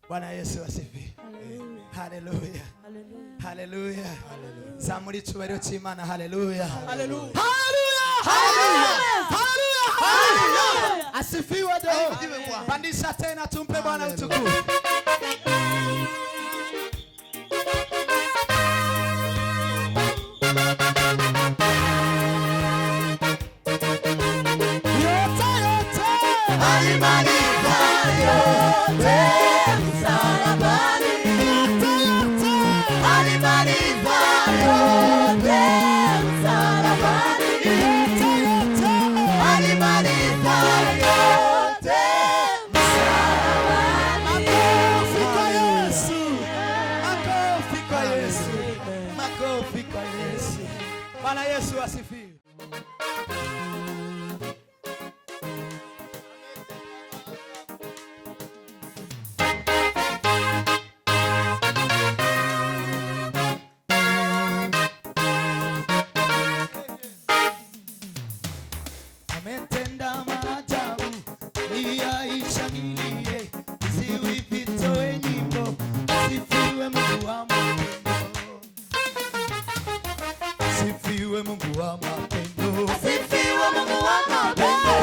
Bwana Yesu asifiwe. Haleluya. Haleluya. Zamuri cyubahiro cy'Imana. Haleluya. Haleluya. Haleluya. Asifiwe Jehova. Pandisha tena tumpe Bwana utukufu. Bwana Yesu asifiwe. Ametenda maajabu, niyaishangilie, isiwipitoe nyimbo, asifiwe Mungu wa mapendo. Asifiwe Mungu wa mapendo. Asifiwe Mungu wa mapendo.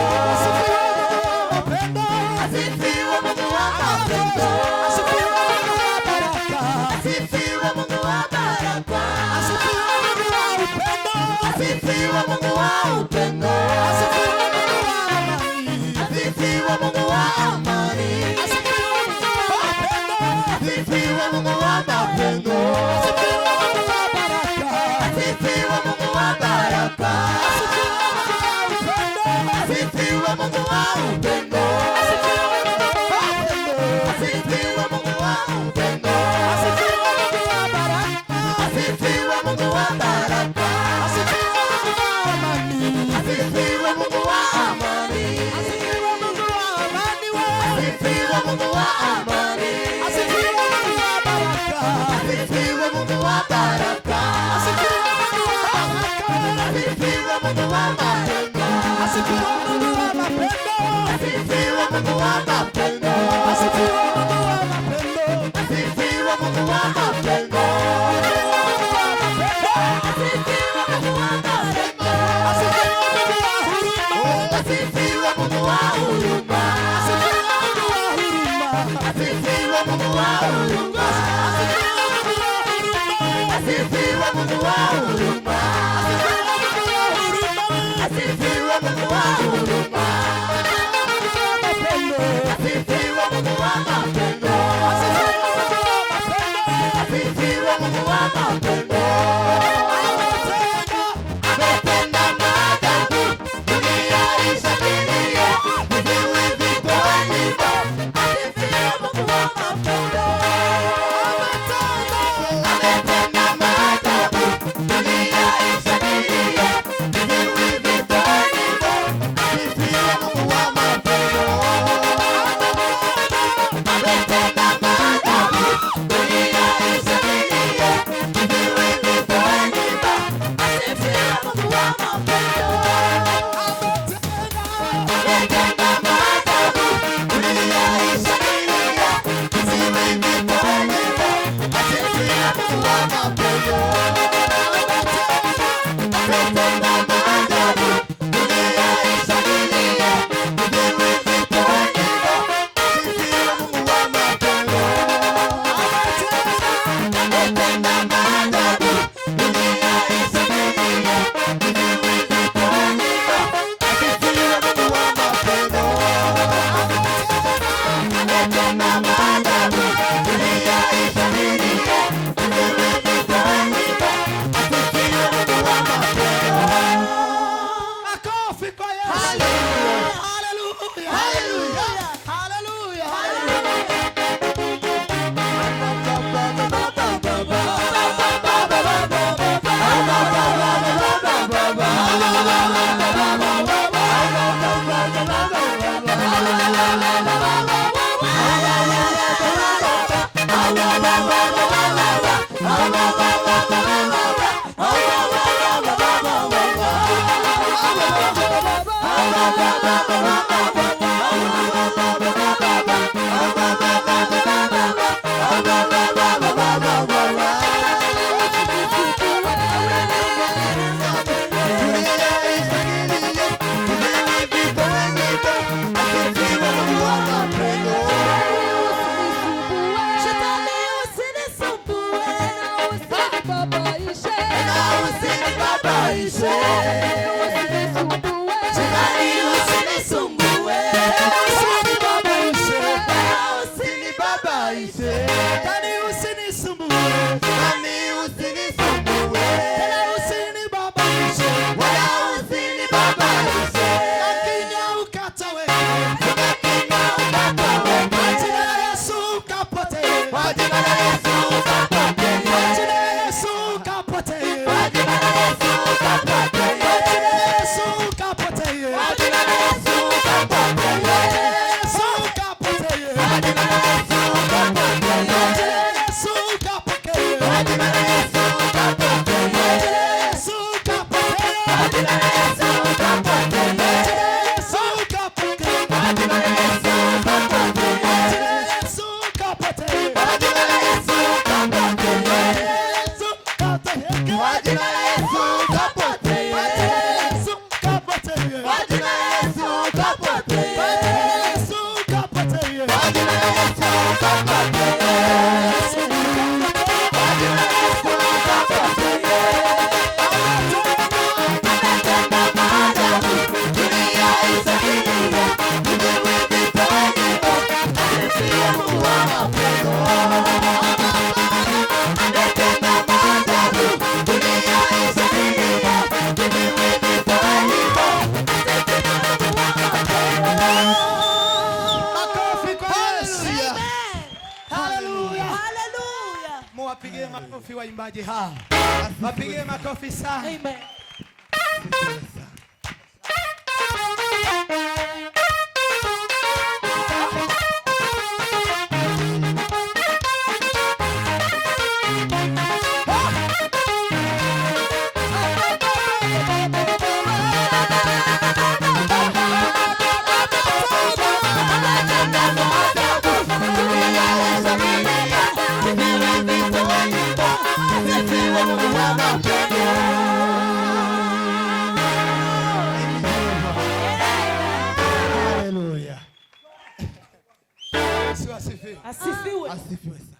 Asifiwe Mungu wa mapendo. Asifiwe Mungu wa baraka. Asifiwe Mungu wa baraka. Asifiwe Mungu wa upendo. Asifiwe Mungu wa upendo. Asifiwe Mungu wa amani. Asifiwe Mungu wa upendo. Asifiwe Mungu wa mapendo. Asifiwe Mungu wa baraka. Asifiwe Mungu wa upendo. Asifiwe Mungu wa upendo. Asifiwe Mungu wa baraka. Asifiwe Mungu wa amani. Asifiwe Mungu wa amani. Asifiwe Mungu wa amani. Asifiwe Mungu wa baraka. Asifiwe Mungu wa baraka. Asifiwe Mungu wa mapendo. Asifiwe Mungu wa mapendo. Asifiwe Mungu wa mapendo. Asifiwe Mungu wa mapendo. Asifiwe Mungu wa mapendo. Asifiwe Mungu wa mapendo. Asifiwe Mungu wa huruma. Asifiwe Mungu wa huruma. Asifiwe Mungu wa huruma. Asifiwe Mungu wa huruma. Asifiwe Mungu wa mapendo. Asifiwe Mungu wa mapendo. Ametenda maajabu, dunia ishangilie, viziwi vitoe nyimbo. Asifiwe Mungu wa mapendo. Ametenda maajabu, dunia ishangilie, viziwi vitoe nyimbo. Asifiwe Mungu wa mapendo. Ametenda maajabu, dunia ishangilie, viziwi Waimbaji hawa wapige makofi sana. Amen.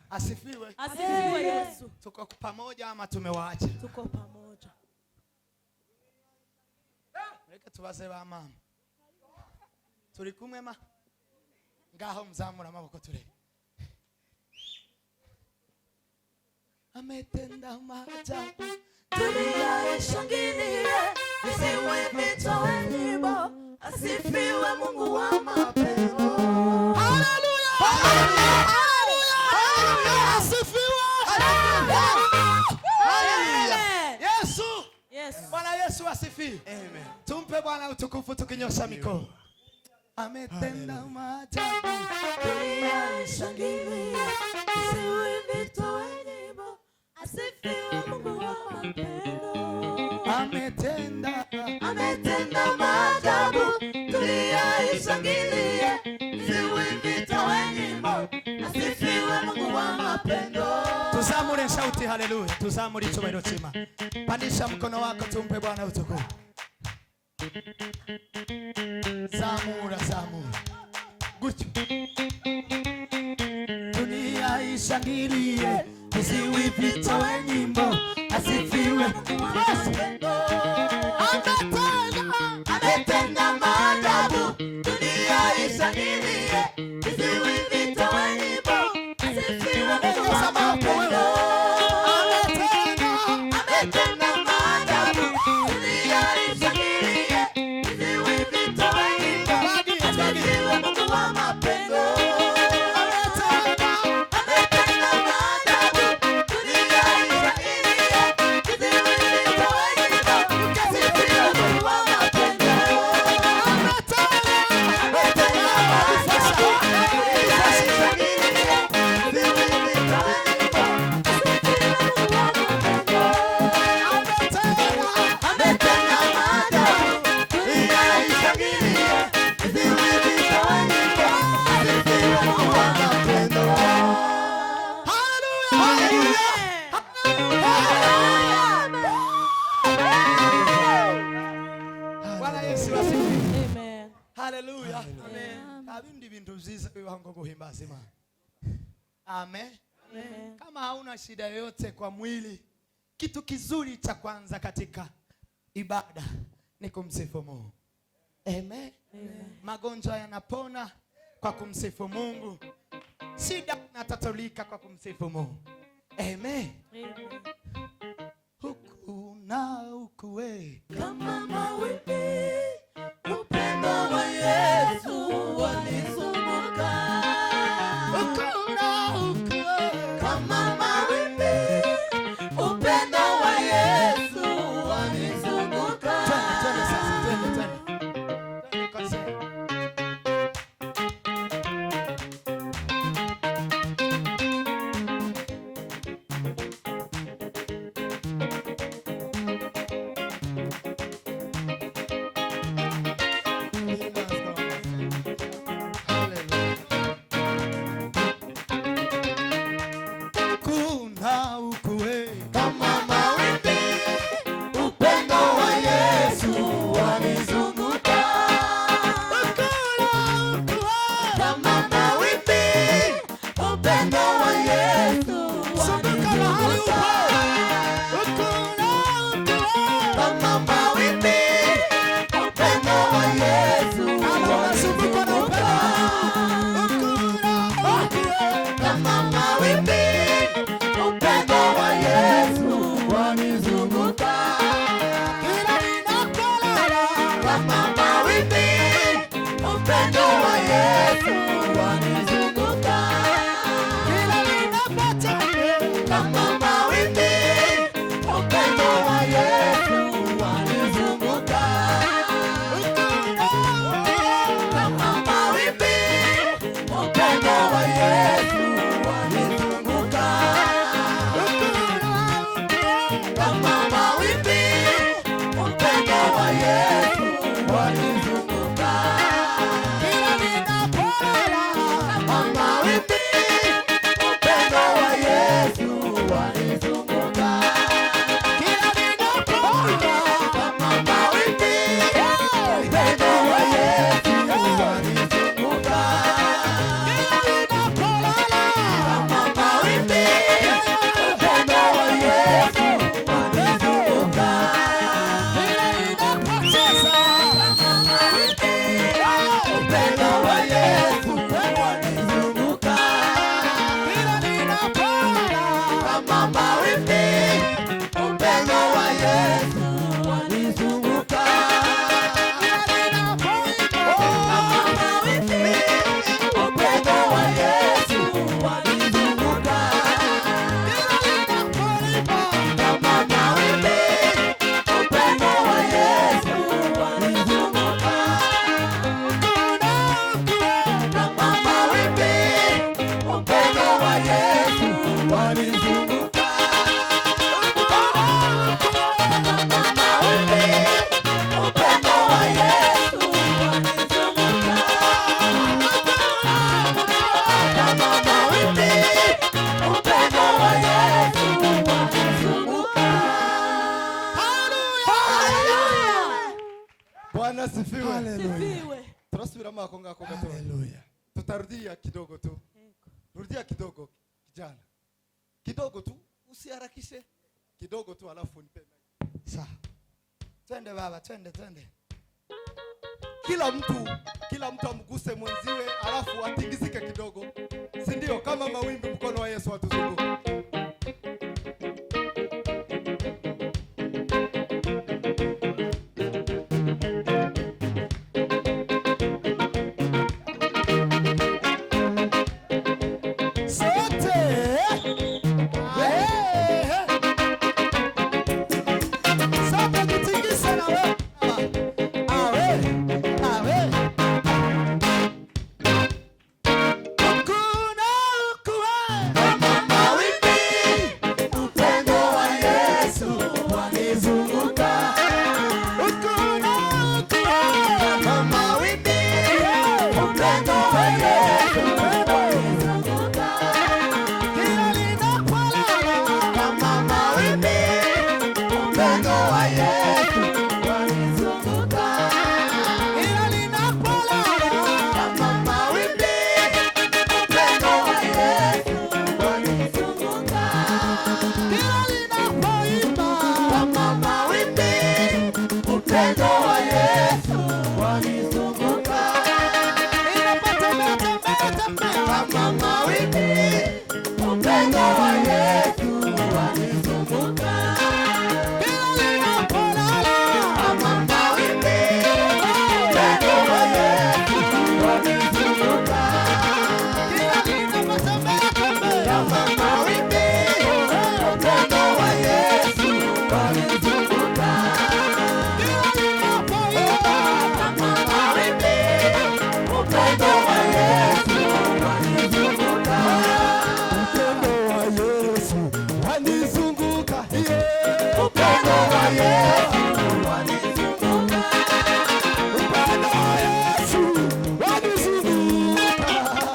Asifiwe. Asifiwe Yesu. Tuko pamoja ama tumewaacha? Tuko pamoja. Reka tubaze ba mama. Turi kumwe ma? Ngaho mzamura amaboko turebe. Ametenda maajabu. Dunia ishangilie, isiwe vitoe nyimbo. Asifiwe Mungu wa mapendo. Haleluya! Haleluya! Bwana Yesu asifiwe. Amen. Tumpe Bwana utukufu tukinyosha mikono. Ametenda maajabu. Dunia ishangilie, isiwe vitoe nyimbo. Asifiwe Mungu wa mapendo. Ametenda maajabu. Dunia ishangilie, isiwe vitoe nyimbo. Asifiwe Mungu wa mapendo. Tuzamure sauti haleluya. Tuzamure icyubahiro cy'Imana. Pandisha mkono wako tumpe Bwana utukufu. Zamura. Gutyo. Dunia ishangilie, isiwe vitoe nyimbo. Asifiwe Mungu wa mapendo. Ametenda maajabu. Dunia ishangilie, isiwe vitoe nyimbo. Asifiwe Mungu wa mapendo. Ametenda maajabu. Dunia ishangilie, isiwe vitoe nyimbo. Asifiwe Mungu wa mapendo. Ametenda maajabu. Dunia ishangilie, Bwana Yesu asifiwe. Amen. Haleluya. Amen. Kabindi bintu vyiza biwango guhimbaza Imana. Amen. Amen. Kama hauna shida yoyote kwa mwili, kitu kizuri cha kwanza katika ibada ni kumsifu Mungu. Amen. Amen. Magonjwa yanapona kwa kumsifu Mungu. Shida inatatulika kwa kumsifu Mungu. Amen. Amen. Huku na huku we Kama mawimbi, upendo wa Yesu wanizunguka. huku na huku we Kama mawimbi, upendo wa Yesu wanizunguka. Twende sasa, twende kwanza. Kuna huku we Kama mawimbi, upendo wa Yesu wanizunguka. Kama mawimbi, upendo wa Yesu wanizunguka. Kama mawimbi, upendo wa Yesu wanizunguka. Kama mawimbi, upendo wa Yesu wanizunguka. Kama mawimbi, upendo wa Yesu wanizunguka. Kama mawimbi, upendo wa Yesu wanizunguka. Kama mawimbi, upendo wa Yesu wanizunguka. Kama mawimbi, upendo wa Yesu wanizunguka. Kama mawimbi, upendo wa Yesu wanizunguka. Kama mawimbi, upendo wa Yesu wanizunguka. Kama mawimbi, upendo wa Yesu wanizunguka. Upendo wa Yesu wanizunguka. Kama mawimbi, upendo wa Yesu wanizunguka. Kama mawimbi, upendo wa Yesu wanizunguka. Kama mawimbi, upendo wa Yesu wanizunguka. Kama mawimbi, upendo wa Yesu wanizunguka. Kama mawimbi, upendo wa Yesu wanizunguka. Kama mawimbi, upendo wa Yesu wanizunguka. Bwana sifiwe. Sifiwe. Tunasubira mako ngako gato. Haleluya. Tutarudia kidogo tu. Rudia kidogo kijana. Kidogo tu, usiharakishe. Kidogo tu alafu nipe. Sawa. Twende baba, twende. Kila mtu amguse mwenziwe alafu atingizike kidogo. Si ndio? Kama mawimbi mkono wa Yesu atuzunguke. Sote. Sote tutingise na wewe. Kuna huku we Kama mawimbi, wanizunguka. Kila ninapolala Kama mawimbi, upendo wa Yesu wanizunguka. kila ninapotembea tembea Kama mawimbi, upendo wa Yesu wanizunguka. kila ninapoimba Kama mawimbi, upendo wa Yesu wanizunguka. upendo wa Yesu wanizunguka yeah. Upendo wa Yesu wanizunguka. Upendo wa Yesu wanizunguka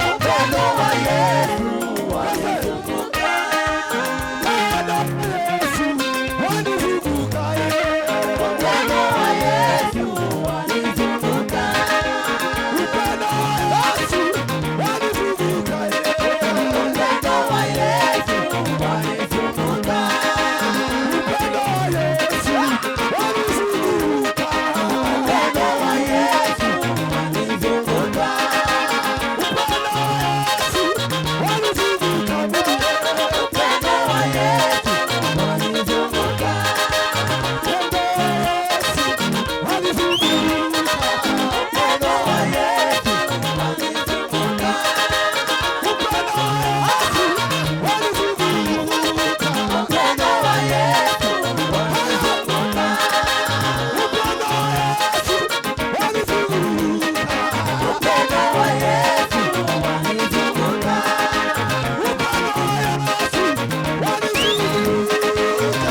Upendo wa Yesu wanizunguka. Upendo wa Yesu wanizunguka yeah. Upendo wa Yesu wanizunguka. Upendo wa Yesu wanizunguka yeah. Upendo wa Yesu wanizunguka. Upendo wa Yesu wanizunguka Upendo wa Yesu wanizunguka. Upendo wa Yesu wanizunguka Upendo wa Yesu wanizunguka. Upendo wa Yesu wanizunguka. Upendo wa Yesu wanizunguka.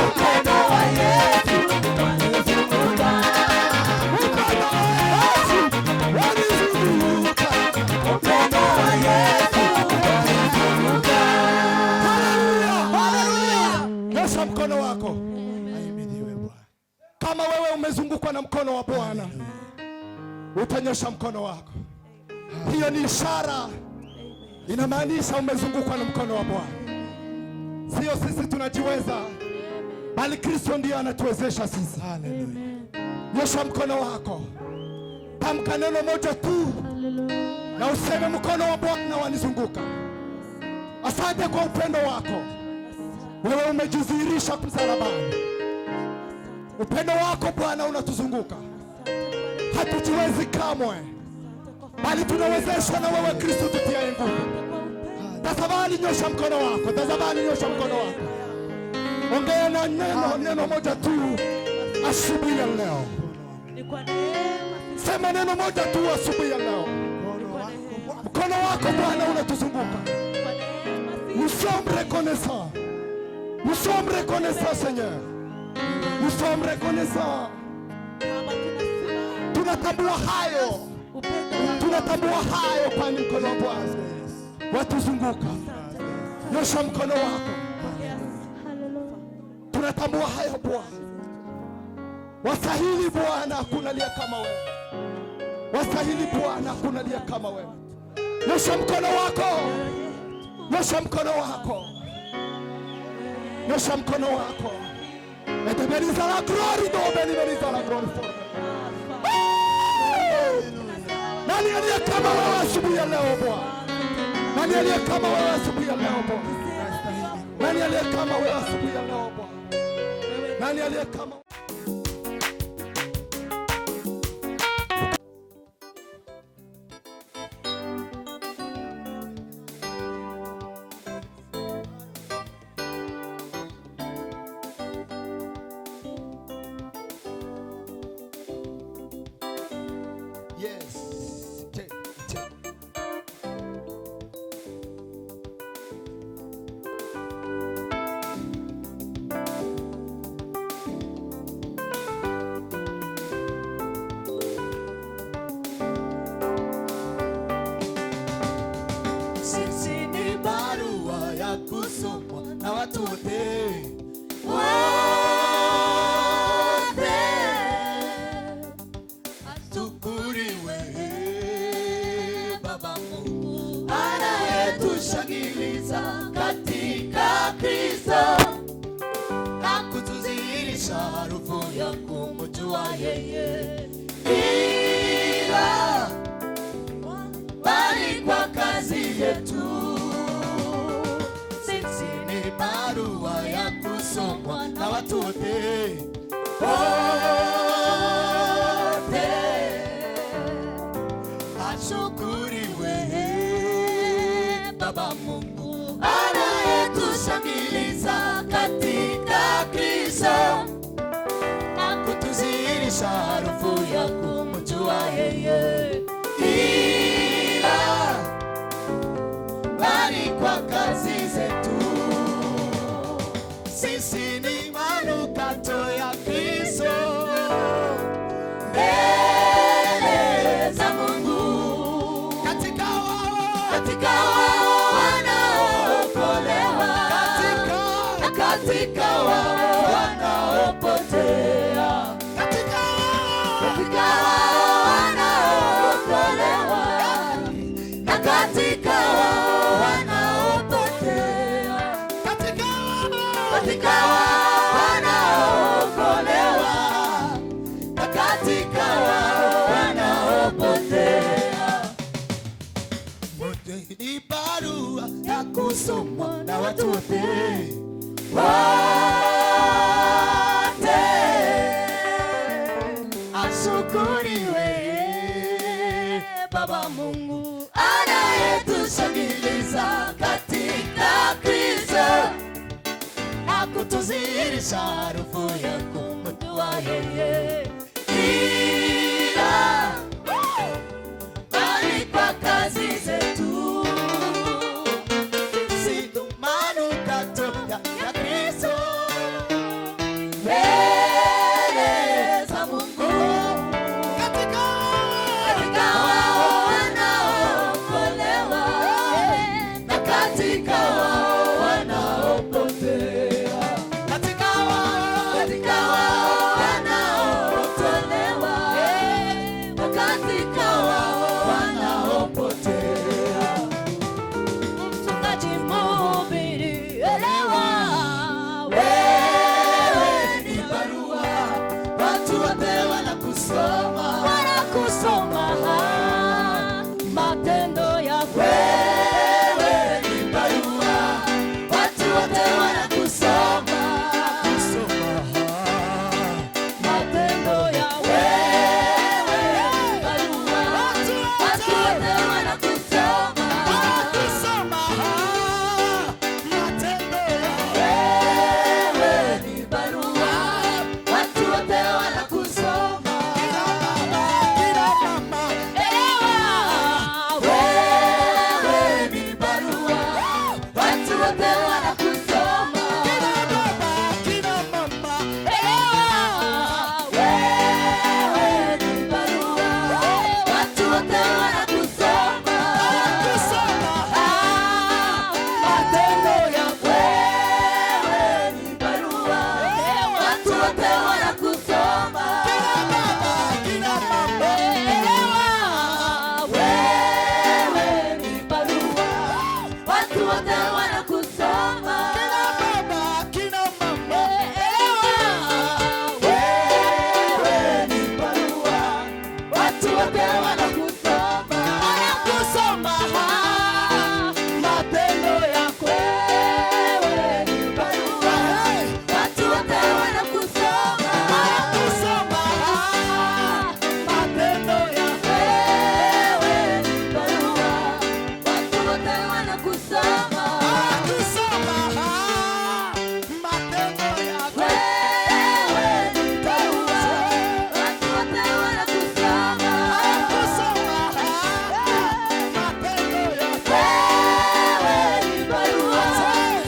Upendo wa Yesu wanizunguka. Upendo wa Yesu wanizunguka. Upendo wa Yesu wanizunguka. Nyosha mkono wako. Ahimidiwe Bwana. Kama wewe umezungukwa na mkono wa Bwana, utanyosha mkono wako. Hiyo ni ishara, inamaanisha umezungukwa na mkono wa Bwana. Sio sisi tunajiweza, bali Kristo ndiye anatuwezesha sisi. Nyosha mkono wako, tamka neno moja tu na useme, mkono wa Bwana wanizunguka. Asante kwa upendo wako, wewe umejidhihirisha msalabani. Upendo wako Bwana unatuzunguka, hatujiwezi kamwe, bali tunawezeshwa na wewe Kristo tutiaye nguvu. Tazamani, nyosha mkono wako, tazamani, nyosha mkono wako. Ongea na neno moja tu asubuhi ya leo. Ni kwa neema, Sema neno moja tu asubuhi ya leo. Mkono wako Bwana unatuzunguka. kwa neema, Nous sommes reconnaissants. Nous sommes reconnaissants, Seigneur. Nous sommes reconnaissants. kama tunasimama. Tunatambua hayo. Upendo wako Tunatambua hayo, kwani mkono wa Bwana watuzunguka. Nyosha mkono wako. Tunatambua hayo Bwana. Wastahili Bwana, hakuna aliye kama wewe. Wastahili Bwana, hakuna aliye kama wewe. Nyosha mkono wako. Nyosha mkono wako. Nyosha mkono wako. Et te bénisse la gloire, bénisse la gloire. Nani aliye kama wewe asubuhi ya leo Bwana? Nani aliye kama wewe asubuhi ya leo Bwana? Nani aliye kama wewe asubuhi ya leo Bwana? Nani aliye kama Yes. Take. sisi ni barua ya kusomwa Na watu wote wote. tukuriwe Baba Mungu Anayetushangiliza katika Kristo na kutudhihirisha harufu ya kumjua yeye. ila bali kwa kazi yetu Sisi ni barua ya kusomwa watu wote ashukuriwe Baba Mungu anayetushangiliza katika Kristo na kutuzirisha harufu ya kumjua yeye, ila bali kwa kazi zetu sisi ni manukato ya Kristo mbele za Mungu, katika wao wanaokolewa, katika wao wanaopotea, katika wao wanaokolewa, na katika wao wanaopotea, katika wao wanaokolewa, na katika wao wanaopotea. Wote ni barua ya kusomwa na watu wote, ashukuriwe Baba Mungu anayetushangiliza katika Kristo na kutuzirisha harufu ya kumjua yeye, ila bali kwa kazi zetu sisi tu manukato ya Kristo mbele za Mungu, katika wao wanaokolewa, na katika wao wanaopotea, katika wao wanaokolewa, na katika wao wanaopotea. Mchungaji mhubiri, elewa, wewe ni barua, watu wote wanakusoma matendo yako. Wewe ni barua, watu wote wanakusoma matendo yako. Wewe ni barua, watu wote wanakusoma matendo yako. Wewe ni barua, watu wote wanakusoma. Kila mama, elewa, wewe ni barua, watu wote wanakusoma. Kila mama, elewa, wewe ni barua, watu wote wanakusoma. Matendo yako. Wewe ni barua, watu wote wanakusoma. Kila mama, elewa, wewe ni barua, watu wote wanakusoma. Kila mama, elewa, wewe ni barua, watu wote wanakusoma. Matendo yako. Wewe ni barua, watu wote wanakusoma. Matendo yako. Wewe ni barua, watu wote wanakusoma. Matendo yako. Wewe ni barua, watu wote wanakusoma. Matendo yako. Wewe ni barua,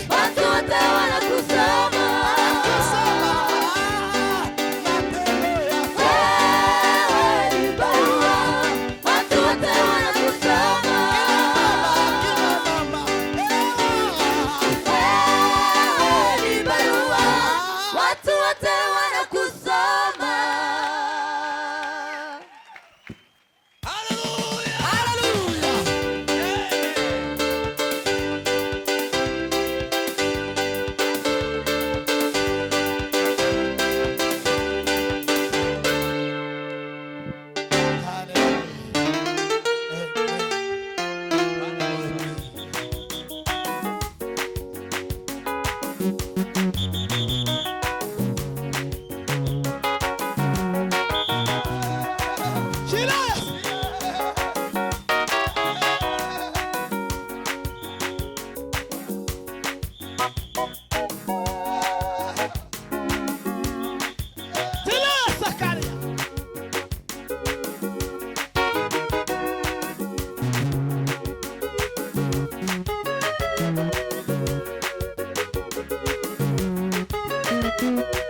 watu wote wanakusoma. Matendo yako. Wewe ni barua, watu wote wanakusoma. Wewe ni barua, watu wote wanakusoma. Mungu.